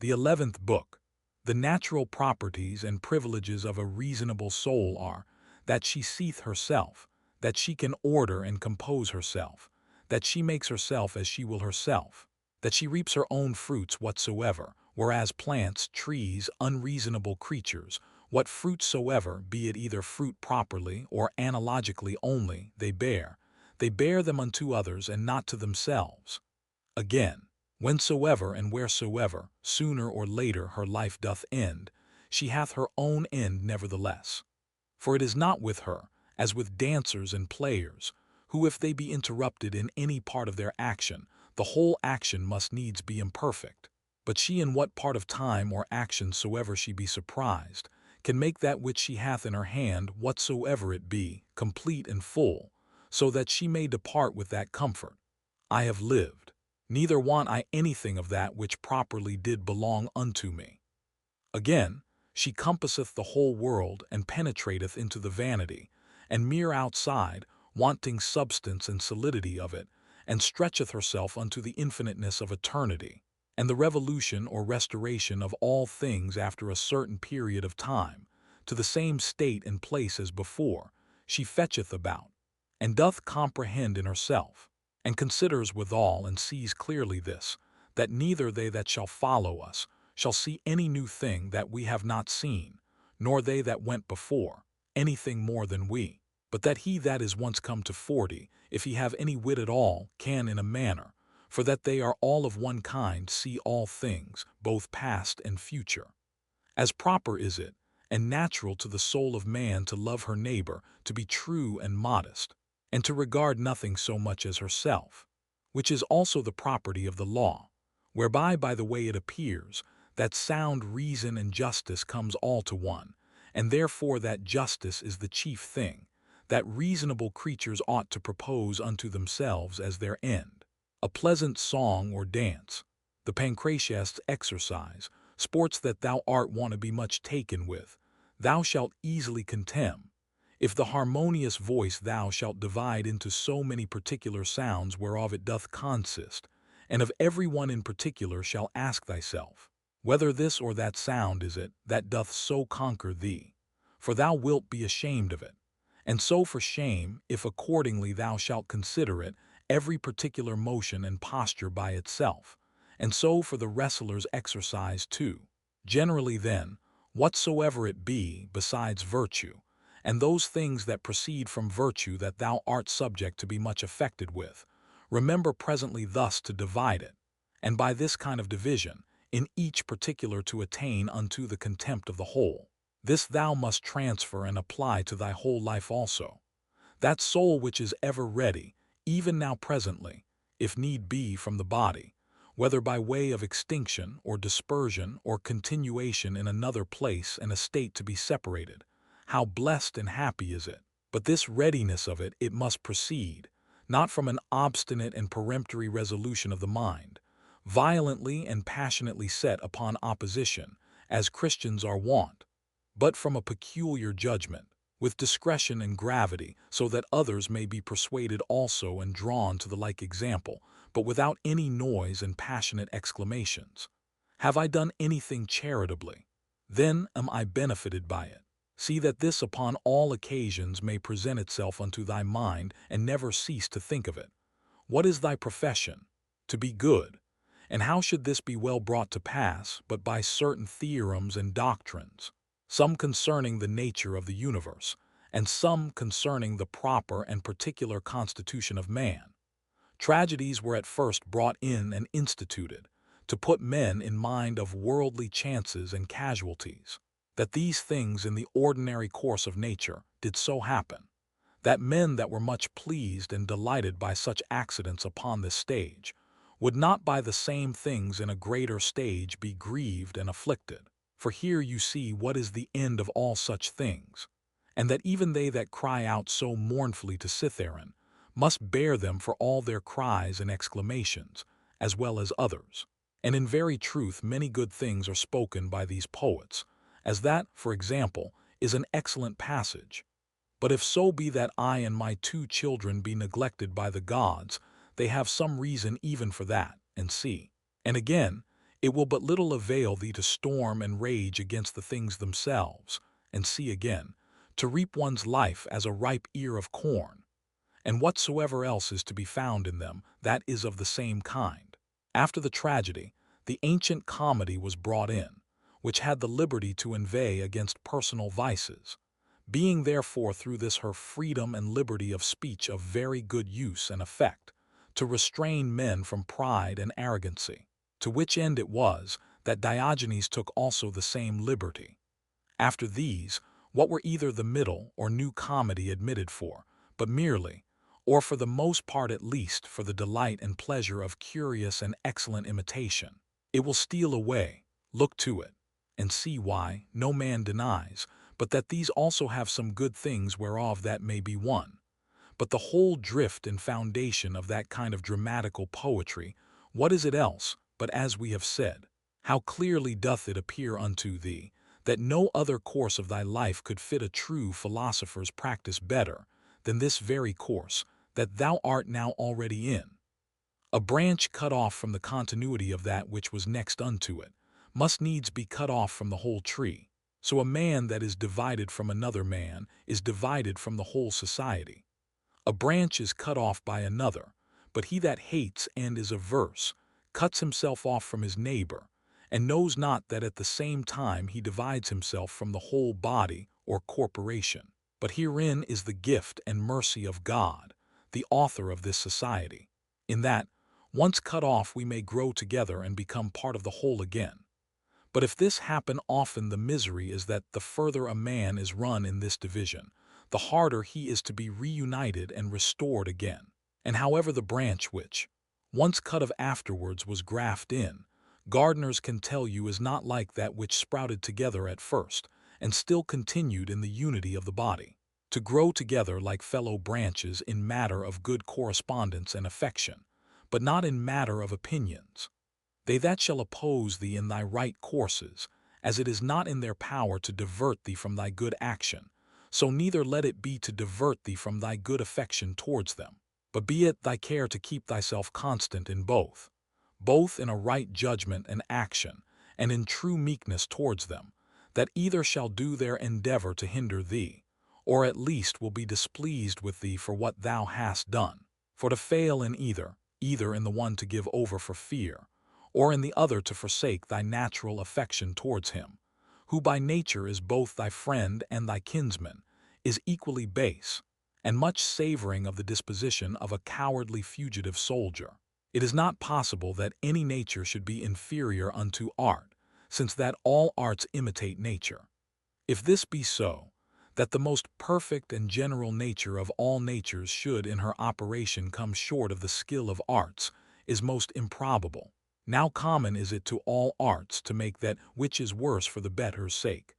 The 11th book. The natural properties and privileges of a reasonable soul are, that she seeth herself, that she can order and compose herself, that she makes herself as she will herself, that she reaps her own fruits whatsoever, whereas plants, trees, unreasonable creatures, what fruit soever, be it either fruit properly or analogically only, they bear them unto others and not to themselves. Again, whensoever and wheresoever, sooner or later her life doth end, she hath her own end nevertheless. For it is not with her, as with dancers and players, who if they be interrupted in any part of their action, the whole action must needs be imperfect. But she in what part of time or action soever she be surprised, can make that which she hath in her hand, whatsoever it be, complete and full, so that she may depart with that comfort. I have lived, neither want I anything of that which properly did belong unto me. Again, she compasseth the whole world and penetrateth into the vanity, and mere outside, wanting substance and solidity of it, and stretcheth herself unto the infiniteness of eternity, and the revolution or restoration of all things after a certain period of time, to the same state and place as before, she fetcheth about, and doth comprehend in herself, and considers withal and sees clearly this, that neither they that shall follow us shall see any new thing that we have not seen, nor they that went before, anything more than we, but that he that is once come to 40, if he have any wit at all, can in a manner, for that they are all of one kind, see all things, both past and future. As proper is it, and natural to the soul of man to love her neighbor, to be true and modest, and to regard nothing so much as herself, which is also the property of the law, whereby by the way it appears, that sound reason and justice comes all to one, and therefore that justice is the chief thing, that reasonable creatures ought to propose unto themselves as their end. A pleasant song or dance, the pancratiast's exercise, sports that thou art wont to be much taken with, thou shalt easily contemn, if the harmonious voice thou shalt divide into so many particular sounds whereof it doth consist, and of every one in particular shall ask thyself, whether this or that sound is it that doth so conquer thee, for thou wilt be ashamed of it. And so for shame, if accordingly thou shalt consider it, every particular motion and posture by itself, and so for the wrestler's exercise too. Generally then, whatsoever it be, besides virtue, and those things that proceed from virtue that thou art subject to be much affected with, remember presently thus to divide it, and by this kind of division, in each particular to attain unto the contempt of the whole. This thou must transfer and apply to thy whole life also. That soul which is ever ready, even now presently, if need be from the body, whether by way of extinction or dispersion or continuation in another place and a state to be separated, how blessed and happy is it! But this readiness of it must proceed, not from an obstinate and peremptory resolution of the mind, violently and passionately set upon opposition, as Christians are wont, but from a peculiar judgment, with discretion and gravity, so that others may be persuaded also and drawn to the like example, but without any noise and passionate exclamations. Have I done anything charitably? Then am I benefited by it. See that this upon all occasions may present itself unto thy mind, and never cease to think of it. What is thy profession? To be good. And how should this be well brought to pass, but by certain theorems and doctrines, some concerning the nature of the universe, and some concerning the proper and particular constitution of man? Tragedies were at first brought in and instituted, to put men in mind of worldly chances and casualties, that these things in the ordinary course of nature did so happen, that men that were much pleased and delighted by such accidents upon this stage, would not by the same things in a greater stage be grieved and afflicted. For here you see what is the end of all such things, and that even they that cry out so mournfully to Cytheron must bear them for all their cries and exclamations, as well as others. And in very truth many good things are spoken by these poets, as that, for example, is an excellent passage. But if so be that I and my 2 children be neglected by the gods, they have some reason even for that, and see. And again, It will but little avail thee to storm and rage against the things themselves, and see again, to reap one's life as a ripe ear of corn, and whatsoever else is to be found in them, that is of the same kind. After the tragedy, the ancient comedy was brought in, which had the liberty to inveigh against personal vices, being therefore through this her freedom and liberty of speech of very good use and effect, to restrain men from pride and arrogancy, to which end it was that Diogenes took also the same liberty. After these, what were either the middle or new comedy admitted for, but merely, or for the most part at least, for the delight and pleasure of curious and excellent imitation. It will steal away, look to it, and see why, no man denies, but that these also have some good things whereof that may be one. But the whole drift and foundation of that kind of dramatical poetry, what is it else, but as we have said, how clearly doth it appear unto thee, that no other course of thy life could fit a true philosopher's practice better than this very course, that thou art now already in. A branch cut off from the continuity of that which was next unto it, must needs be cut off from the whole tree. So a man that is divided from another man is divided from the whole society. A branch is cut off by another, but he that hates and is averse cuts himself off from his neighbor, and knows not that at the same time he divides himself from the whole body or corporation. But herein is the gift and mercy of God, the author of this society, in that, once cut off, we may grow together and become part of the whole again. But if this happen often, the misery is that the further a man is run in this division, the harder he is to be reunited and restored again. And however the branch which, once cut of afterwards was grafted in, gardeners can tell you is not like that which sprouted together at first, and still continued in the unity of the body, to grow together like fellow branches in matter of good correspondence and affection, but not in matter of opinions. They that shall oppose thee in thy right courses, as it is not in their power to divert thee from thy good action, so neither let it be to divert thee from thy good affection towards them. But be it thy care to keep thyself constant in both in a right judgment and action, and in true meekness towards them, that either shall do their endeavor to hinder thee, or at least will be displeased with thee for what thou hast done. For to fail in either in the one to give over for fear, or in the other to forsake thy natural affection towards him, who by nature is both thy friend and thy kinsman, is equally base, and much savoring of the disposition of a cowardly fugitive soldier. It is not possible that any nature should be inferior unto art, since that all arts imitate nature. If this be so, that the most perfect and general nature of all natures should in her operation come short of the skill of arts, is most improbable. Now common is it to all arts to make that which is worse for the better's sake.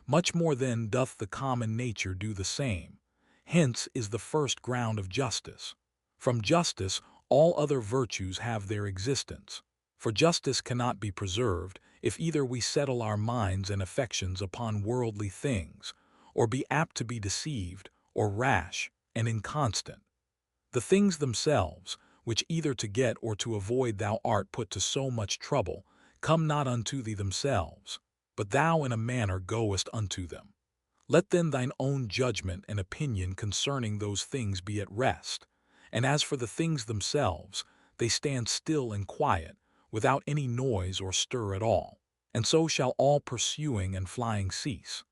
Much more then doth the common nature do the same. Hence is the first ground of justice. From justice all other virtues have their existence. For justice cannot be preserved if either we settle our minds and affections upon worldly things, or be apt to be deceived, or rash, and inconstant. The things themselves, which either to get or to avoid thou art put to so much trouble, come not unto thee themselves, but thou in a manner goest unto them. Let then thine own judgment and opinion concerning those things be at rest, and as for the things themselves, they stand still and quiet, without any noise or stir at all, and so shall all pursuing and flying cease.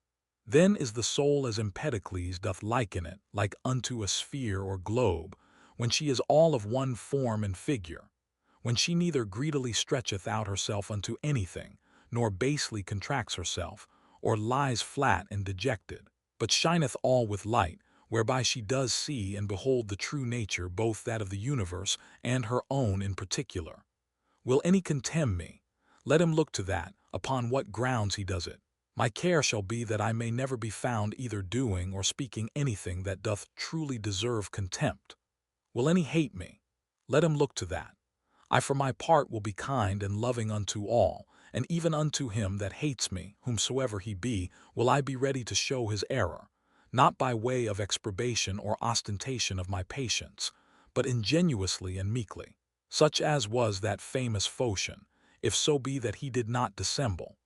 Then is the soul as Empedocles doth liken it, like unto a sphere or globe, when she is all of one form and figure, when she neither greedily stretcheth out herself unto anything, nor basely contracts herself, or lies flat and dejected, but shineth all with light, whereby she does see and behold the true nature both that of the universe and her own in particular. Will any contemn me? Let him look to that, upon what grounds he does it. My care shall be that I may never be found either doing or speaking anything that doth truly deserve contempt. Will any hate me? Let him look to that. I for my part will be kind and loving unto all, and even unto him that hates me, whomsoever he be, will I be ready to show his error, not by way of exprobation or ostentation of my patience, but ingenuously and meekly. Such as was that famous Phocion, if so be that he did not dissemble.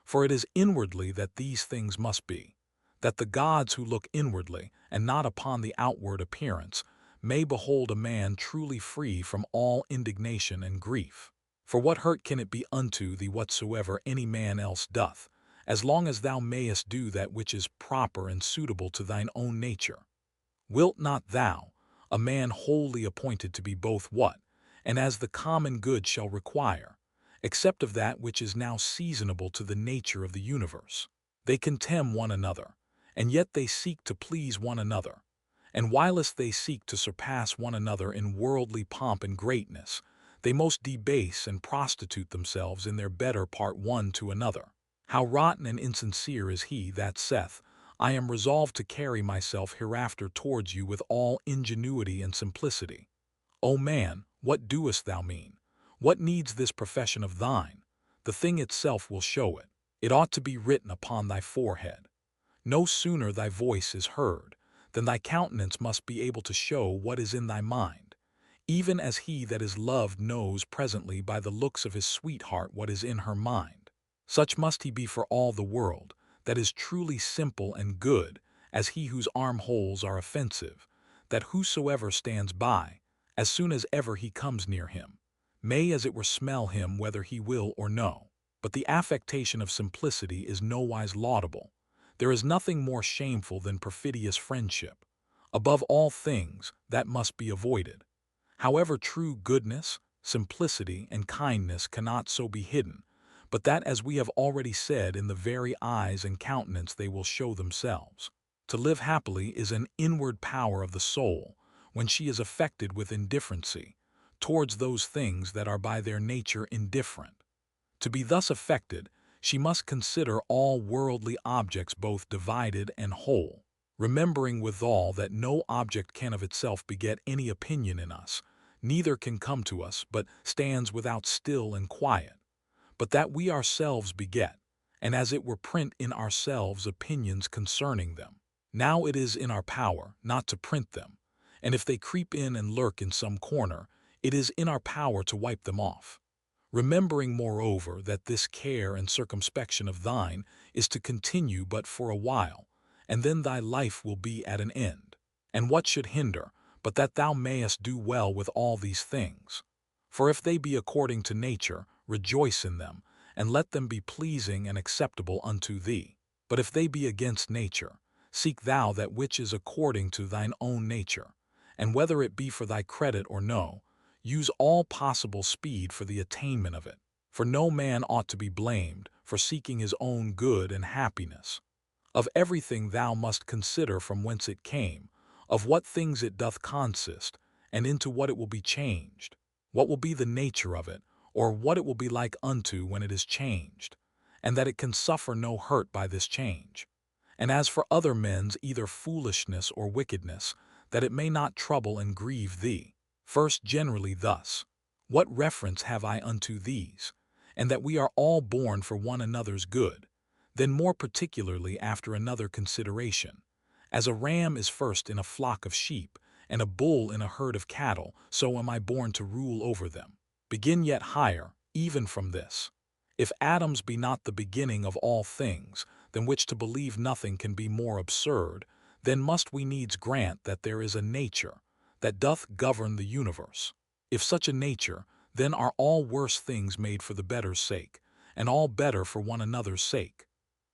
For it is inwardly that these things must be, that the gods who look inwardly, and not upon the outward appearance, may behold a man truly free from all indignation and grief. For what hurt can it be unto thee whatsoever any man else doth, as long as thou mayest do that which is proper and suitable to thine own nature? Wilt not thou, a man wholly appointed to be both what, and as the common good shall require, except of that which is now seasonable to the nature of the universe? They contemn one another, and yet they seek to please one another. And whilst they seek to surpass one another in worldly pomp and greatness, they most debase and prostitute themselves in their better part one to another. How rotten and insincere is he that saith, I am resolved to carry myself hereafter towards you with all ingenuity and simplicity. O man, what doest thou mean? What needs this profession of thine? The thing itself will show it. It ought to be written upon thy forehead. No sooner thy voice is heard, than thy countenance must be able to show what is in thy mind, even as he that is loved knows presently by the looks of his sweetheart what is in her mind. Such must he be for all the world, that is truly simple and good, as he whose armholes are offensive, that whosoever stands by, as soon as ever he comes near him, may as it were smell him whether he will or no. But the affectation of simplicity is nowise laudable. There is nothing more shameful than perfidious friendship. Above all things, that must be avoided. However, true goodness, simplicity, and kindness cannot so be hidden, but that, as we have already said, in the very eyes and countenance they will show themselves. To live happily is an inward power of the soul, when she is affected with indifferency towards those things that are by their nature indifferent. To be thus affected, she must consider all worldly objects both divided and whole, remembering withal that no object can of itself beget any opinion in us, neither can come to us, but stands without still and quiet, but that we ourselves beget, and as it were print in ourselves opinions concerning them. Now it is in our power not to print them, and if they creep in and lurk in some corner, it is in our power to wipe them off. Remembering, moreover, that this care and circumspection of thine is to continue but for a while, and then thy life will be at an end. And what should hinder, but that thou mayest do well with all these things? For if they be according to nature, rejoice in them, and let them be pleasing and acceptable unto thee. But if they be against nature, seek thou that which is according to thine own nature, and whether it be for thy credit or no, use all possible speed for the attainment of it. For no man ought to be blamed for seeking his own good and happiness. Of everything thou must consider from whence it came, of what things it doth consist, and into what it will be changed, what will be the nature of it, or what it will be like unto when it is changed, and that it can suffer no hurt by this change. And as for other men's either foolishness or wickedness, that it may not trouble and grieve thee. First, generally thus, what reference have I unto these, and that we are all born for one another's good? Then more particularly after another consideration, as a ram is first in a flock of sheep, and a bull in a herd of cattle, so am I born to rule over them. Begin yet higher, even from this. If atoms be not the beginning of all things, than which to believe nothing can be more absurd, then must we needs grant that there is a nature that doth govern the universe. If such a nature, then are all worse things made for the better's sake, and all better for one another's sake.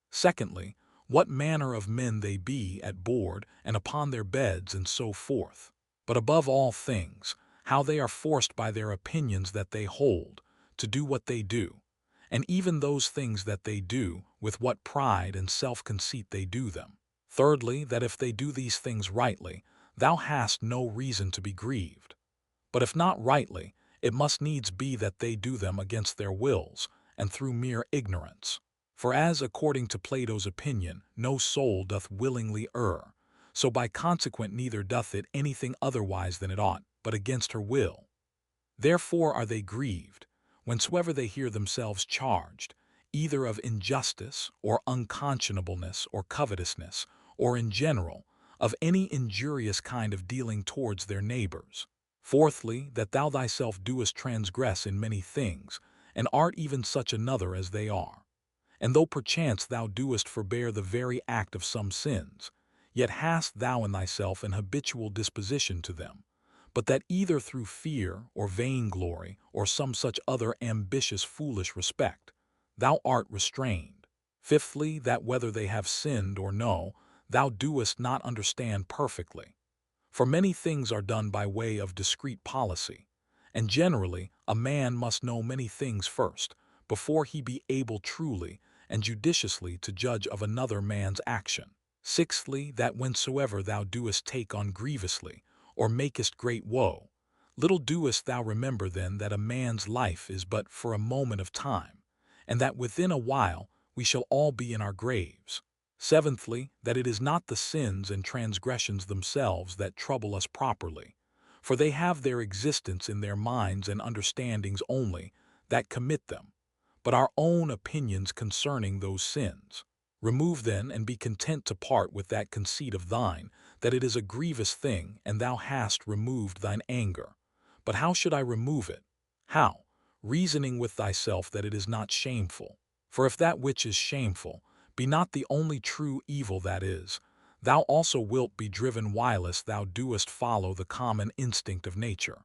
Secondly, what manner of men they be at board and upon their beds and so forth. But above all things, how they are forced by their opinions that they hold, to do what they do, and even those things that they do, with what pride and self-conceit they do them. Thirdly, that if they do these things rightly, thou hast no reason to be grieved. But if not rightly, it must needs be that they do them against their wills, and through mere ignorance. For as, according to Plato's opinion, no soul doth willingly err, so by consequent neither doth it anything otherwise than it ought, but against her will. Therefore are they grieved, whensoever they hear themselves charged, either of injustice, or unconscionableness, or covetousness, or in general, of any injurious kind of dealing towards their neighbors. Fourthly, that thou thyself doest transgress in many things, and art even such another as they are. And though perchance thou doest forbear the very act of some sins, yet hast thou in thyself an habitual disposition to them, but that either through fear or vainglory or some such other ambitious foolish respect, thou art restrained. Fifthly, that whether they have sinned or no, thou doest not understand perfectly. For many things are done by way of discreet policy, and generally a man must know many things first, before he be able truly and judiciously to judge of another man's action. Sixthly, that whensoever thou doest take on grievously, or makest great woe, little doest thou remember then that a man's life is but for a moment of time, and that within a while we shall all be in our graves. Seventhly, that it is not the sins and transgressions themselves that trouble us properly, for they have their existence in their minds and understandings only that commit them, but our own opinions concerning those sins. Remove then, and be content to part with that conceit of thine, that it is a grievous thing, and thou hast removed thine anger. But how should I remove it? How? Reasoning with thyself that it is not shameful. For if that which is shameful be not the only true evil that is, thou also wilt be driven whilst thou doest follow the common instinct of nature,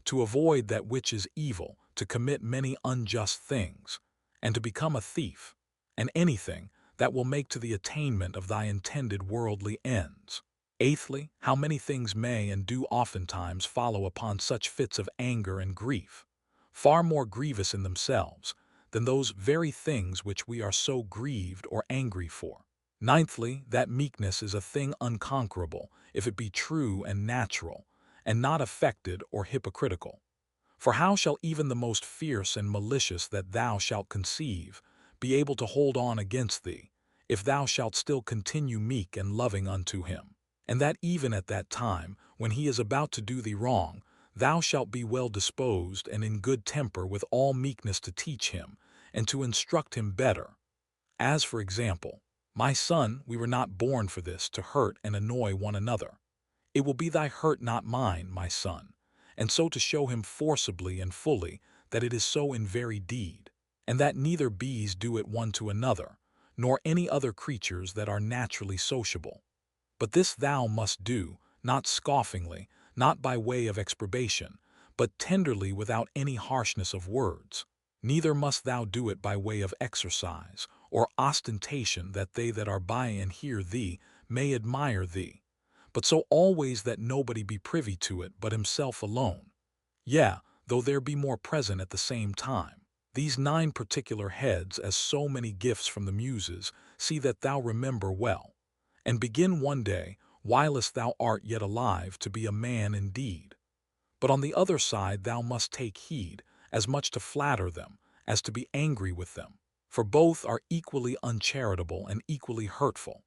to avoid that which is evil, to commit many unjust things, and to become a thief, and anything that will make to the attainment of thy intended worldly ends. Eighthly, how many things may and do oftentimes follow upon such fits of anger and grief, far more grievous in themselves than those very things which we are so grieved or angry for. Ninthly, that meekness is a thing unconquerable, if it be true and natural, and not affected or hypocritical. For how shall even the most fierce and malicious that thou shalt conceive be able to hold on against thee, if thou shalt still continue meek and loving unto him? And that even at that time, when he is about to do thee wrong, thou shalt be well disposed and in good temper with all meekness to teach him, and to instruct him better. As for example, my son, we were not born for this, to hurt and annoy one another. It will be thy hurt, not mine, my son, and so to show him forcibly and fully that it is so in very deed, and that neither bees do it one to another, nor any other creatures that are naturally sociable. But this thou must do, not scoffingly, not by way of exprobation, but tenderly without any harshness of words. Neither must thou do it by way of exercise or ostentation, that they that are by and hear thee may admire thee, but so always that nobody be privy to it but himself alone. Yea, though there be more present at the same time. These 9 particular heads, as so many gifts from the Muses, see that thou remember well, and begin one day, whilst thou art yet alive, to be a man indeed. But on the other side thou must take heed, as much to flatter them as to be angry with them, for both are equally uncharitable and equally hurtful.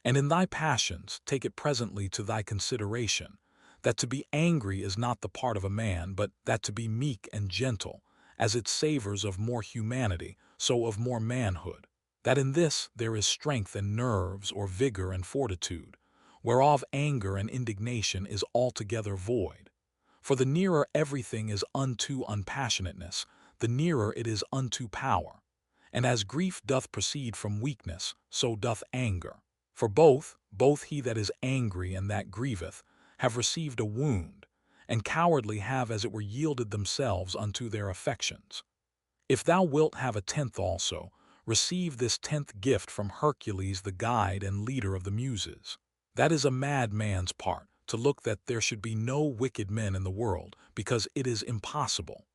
And in thy passions take it presently to thy consideration, that to be angry is not the part of a man, but that to be meek and gentle, as it savors of more humanity, so of more manhood, that in this there is strength and nerves, or vigor and fortitude, whereof anger and indignation is altogether void. For the nearer everything is unto unpassionateness, the nearer it is unto power. And as grief doth proceed from weakness, so doth anger. For both he that is angry and that grieveth, have received a wound, and cowardly have as it were yielded themselves unto their affections. If thou wilt have a 10th also, receive this 10th gift from Hercules, the guide and leader of the Muses. That is a mad man's part, to look that there should be no wicked men in the world, because it is impossible.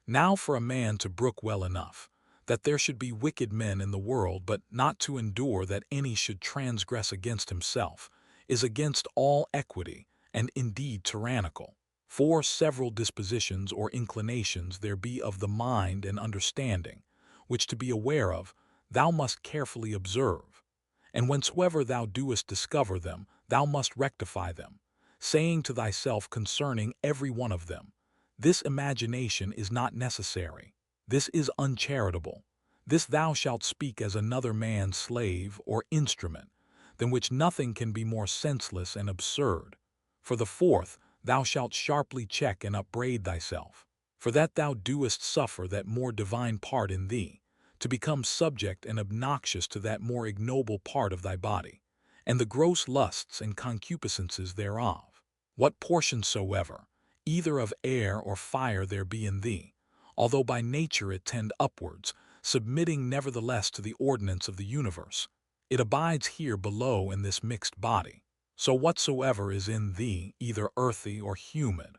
Now for a man to brook well enough, that there should be wicked men in the world, but not to endure that any should transgress against himself, is against all equity, and indeed tyrannical. For several dispositions or inclinations there be of the mind and understanding, which to be aware of, thou must carefully observe. And whensoever thou doest discover them, thou must rectify them, saying to thyself concerning every one of them, this imagination is not necessary, this is uncharitable, this thou shalt speak as another man's slave or instrument, than which nothing can be more senseless and absurd. For the 4th, thou shalt sharply check and upbraid thyself. For that thou doest suffer that more divine part in thee, to become subject and obnoxious to that more ignoble part of thy body, and the gross lusts and concupiscences thereof. What portion soever, either of air or fire there be in thee, although by nature it tend upwards, submitting nevertheless to the ordinance of the universe, it abides here below in this mixed body. So whatsoever is in thee, either earthy or humid,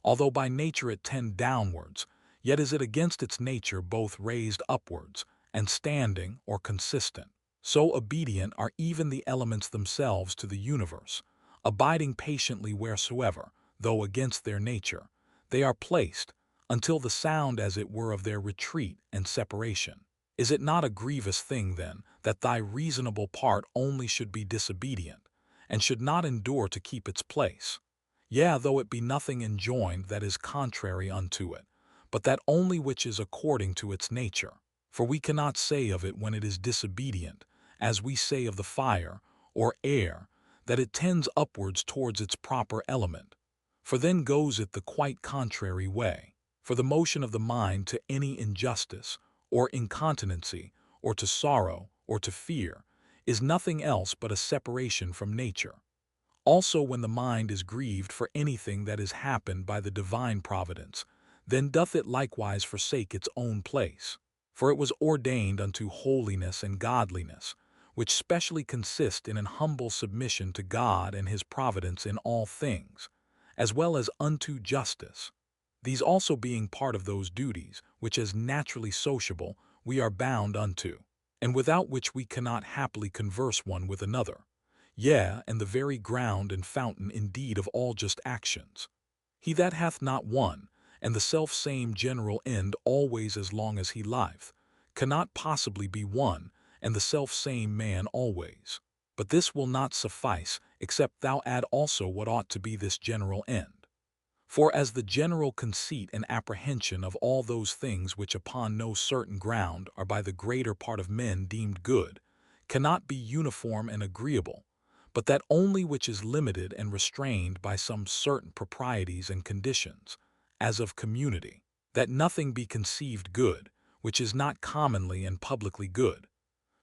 although by nature it tend downwards, yet is it against its nature both raised upwards, and standing or consistent. So obedient are even the elements themselves to the universe, abiding patiently wheresoever, though against their nature, they are placed, until the sound as it were of their retreat and separation. Is it not a grievous thing, then, that thy reasonable part only should be disobedient, and should not endure to keep its place? Yea, though it be nothing enjoined that is contrary unto it, but that only which is according to its nature. For we cannot say of it when it is disobedient, as we say of the fire, or air, that it tends upwards towards its proper element. For then goes it the quite contrary way. For the motion of the mind to any injustice, or incontinency, or to sorrow, or to fear, is nothing else but a separation from nature. Also when the mind is grieved for anything that is happened by the divine providence, then doth it likewise forsake its own place. For it was ordained unto holiness and godliness, which specially consist in an humble submission to God and his providence in all things, as well as unto justice. These also being part of those duties, which as naturally sociable we are bound unto, and without which we cannot happily converse one with another. Yea, and the very ground and fountain indeed of all just actions. He that hath not one, and the self-same general end always as long as he liveth, cannot possibly be one, and the self-same man always. But this will not suffice, except thou add also what ought to be this general end. For as the general conceit and apprehension of all those things which upon no certain ground are by the greater part of men deemed good, cannot be uniform and agreeable, but that only which is limited and restrained by some certain proprieties and conditions, as of community, that nothing be conceived good, which is not commonly and publicly good.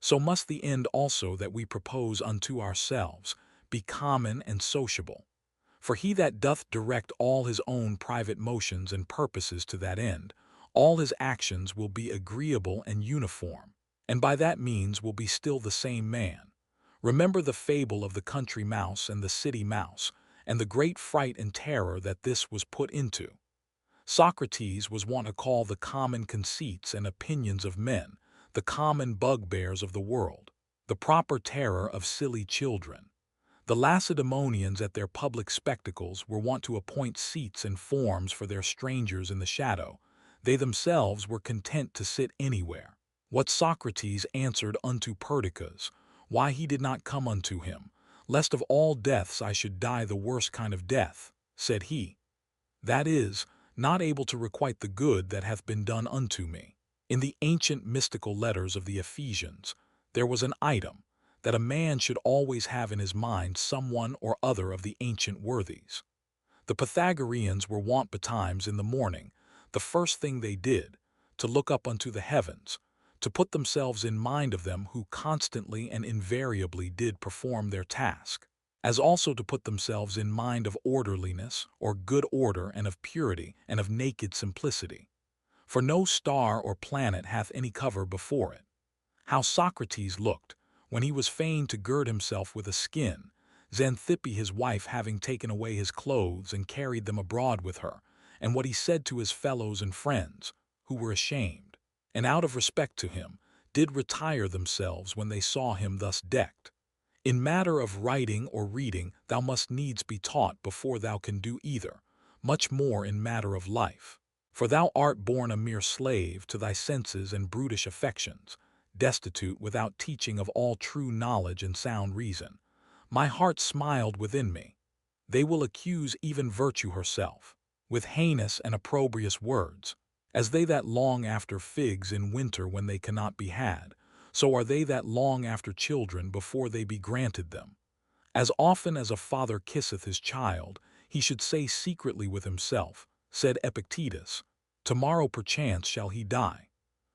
So must the end also that we propose unto ourselves be common and sociable. For he that doth direct all his own private motions and purposes to that end, all his actions will be agreeable and uniform, and by that means will be still the same man. Remember the fable of the country mouse and the city mouse, and the great fright and terror that this was put into. Socrates was wont to call the common conceits and opinions of men, the common bugbears of the world, the proper terror of silly children. The Lacedaemonians at their public spectacles were wont to appoint seats and forms for their strangers in the shadow. They themselves were content to sit anywhere. What Socrates answered unto Perdiccas, why he did not come unto him, lest of all deaths I should die the worst kind of death, said he, that is, not able to requite the good that hath been done unto me. In the ancient mystical letters of the Ephesians, there was an item, that a man should always have in his mind some one or other of the ancient worthies. The Pythagoreans were wont betimes in the morning, the first thing they did, to look up unto the heavens, to put themselves in mind of them who constantly and invariably did perform their task, as also to put themselves in mind of orderliness, or good order, and of purity, and of naked simplicity. For no star or planet hath any cover before it. How Socrates looked, when he was fain to gird himself with a skin, Xanthippe his wife having taken away his clothes and carried them abroad with her, and what he said to his fellows and friends, who were ashamed, and out of respect to him, did retire themselves when they saw him thus decked. In matter of writing or reading thou must needs be taught before thou can do either, much more in matter of life. For thou art born a mere slave to thy senses and brutish affections, destitute without teaching of all true knowledge and sound reason. My heart smiled within me. They will accuse even virtue herself, with heinous and opprobrious words, as they that long after figs in winter when they cannot be had, so are they that long after children before they be granted them. As often as a father kisseth his child, he should say secretly with himself, said Epictetus, Tomorrow perchance shall he die.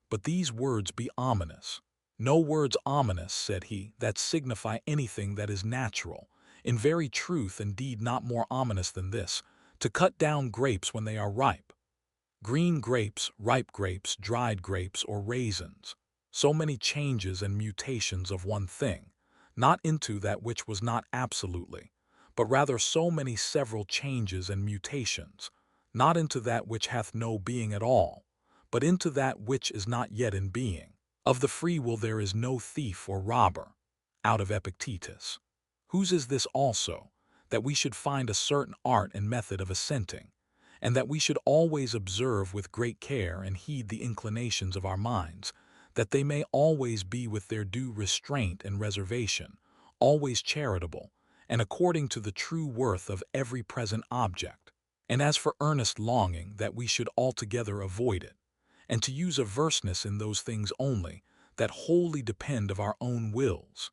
But these words be ominous. No words ominous, said he, that signify anything that is natural. In very truth and deed not more ominous than this, to cut down grapes when they are ripe. Green grapes, ripe grapes, dried grapes, or raisins. So many changes and mutations of one thing, not into that which was not absolutely, but rather so many several changes and mutations, not into that which hath no being at all, but into that which is not yet in being. Of the free will there is no thief or robber. Out of Epictetus. Whose is this also, that we should find a certain art and method of assenting, and that we should always observe with great care and heed the inclinations of our minds, that they may always be with their due restraint and reservation, always charitable, and according to the true worth of every present object. And as for earnest longing, that we should altogether avoid it, and to use averseness in those things only that wholly depend of our own wills.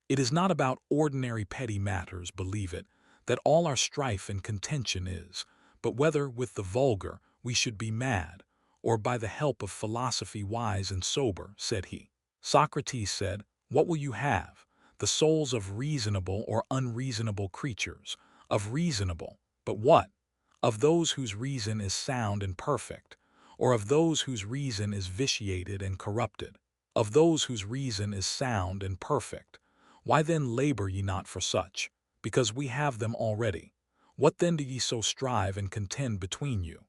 It is not about ordinary petty matters, believe it, that all our strife and contention is, but whether with the vulgar we should be mad, or by the help of philosophy wise and sober, said he. Socrates said, what will you have? The souls of reasonable or unreasonable creatures, of reasonable, but what? Of those whose reason is sound and perfect, or of those whose reason is vitiated and corrupted? Of those whose reason is sound and perfect. Why then labor ye not for such? Because we have them already. What then do ye so strive and contend between you?